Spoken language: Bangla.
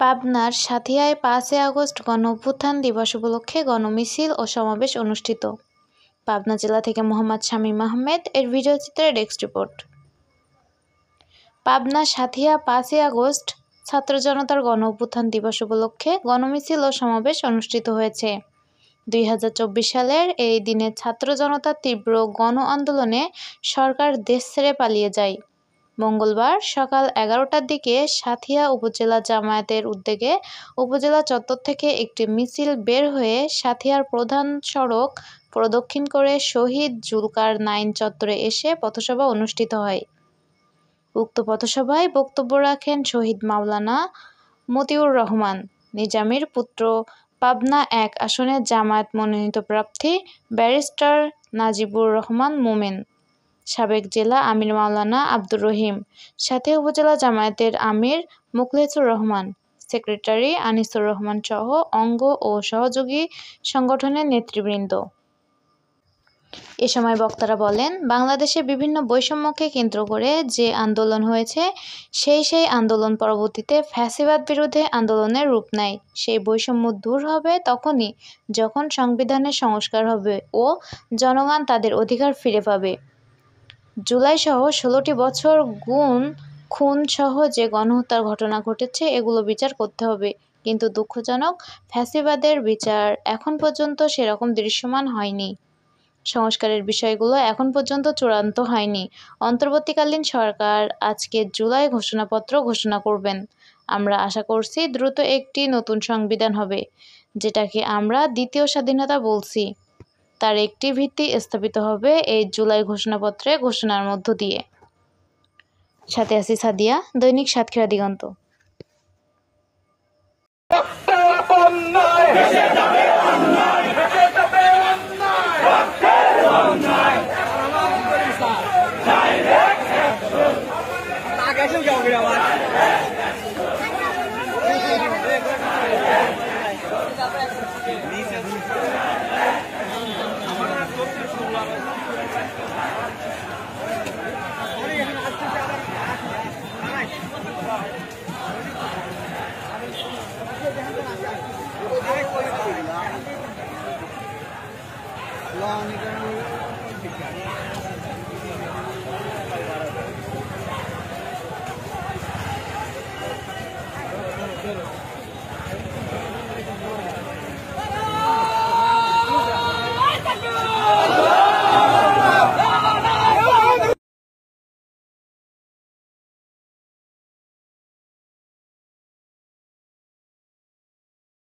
পাবনার সাঁথিয়ায় 5 আগস্ট গণ অভ্যুত্থান দিবস উপলক্ষে গণমিছিল ও সমাবেশ অনুষ্ঠিত। পাবনা জেলা থেকে মোহাম্মদ শামীম আহমেদ এর ভিডিওচিত্রে desk report. Pabna Santhia 5 August ছাত্র জনতার গণ অভ্যুত্থান দিবস উপলক্ষে গণমিছিল ও সমাবেশ অনুষ্ঠিত হয়েছে। 2024 সালের এই দিনে ছাত্র জনতার তীব্র গণ আন্দোলনে সরকার দেশ ছেড়ে পালিয়ে যায়। মঙ্গলবার সকাল 11টার দিকে সাঁথিয়া উপজেলা জামায়াতের উদ্যোগে উপজেলা চত্বর থেকে একটি মিছিল বের হয়ে সাঁথিয়ার প্রধান সড়ক প্রদক্ষিণ করে শহীদ জুলকার নাইন চত্বরে এসে পথসভা অনুষ্ঠিত হয়। উক্ত পথসভায় বক্তব্য রাখেন শহীদ মাওলানা মতিউর রহমান নিজামীর পুত্র, পাবনা 1 আসনের জামায়াত মনোনীত প্রার্থী ব্যারিস্টার নাজিবুর রহমান মোমেন, সাবেক জেলা আমির মাওলানা আব্দুর রহিম, সাথে উপজেলা জামায়াতের আমির মুখলেছুর রহমান, সেক্রেটারি আনিসুর রহমান সহ অঙ্গ ও সহযোগী সংগঠনের নেতৃবৃন্দ। এ সময় বক্তারা বলেন, বাংলাদেশে বিভিন্ন বৈষম্যকে কেন্দ্র করে যে আন্দোলন হয়েছে সেই আন্দোলন পরবর্তীতে ফ্যাসিবাদ বিরোধী আন্দোলনের রূপ নেয়। সেই বৈষম্য দূর হবে তখনই যখন সংবিধানের সংস্কার হবে ও জনগণ তাদের অধিকার ফিরে পাবে। জুলাই সহ 16টি বছর খুন সহ যে গণহত্যার ঘটনা ঘটেছে এগুলো বিচার করতে হবে, কিন্তু দুঃখজনক ফ্যাসিবাদের বিচার এখন পর্যন্ত সেরকম দৃশ্যমান হয়নি। সংস্কারের বিষয়গুলো এখন পর্যন্ত চূড়ান্ত হয়নি। অন্তর্বর্তীকালীন সরকার আজকে জুলাই ঘোষণাপত্র ঘোষণা করবেন। আমরা আশা করছি দ্রুত একটি নতুন সংবিধান হবে, যেটাকে আমরা দ্বিতীয় স্বাধীনতা বলছি। তার একটি ভিত্তি স্থাপিত হবে এই জুলাই ঘোষণাপত্রে ঘোষণার মধ্য দিয়ে। সাথে আছি সাদিয়া, দৈনিক সাতক্ষীরা দিগন্ত। Good.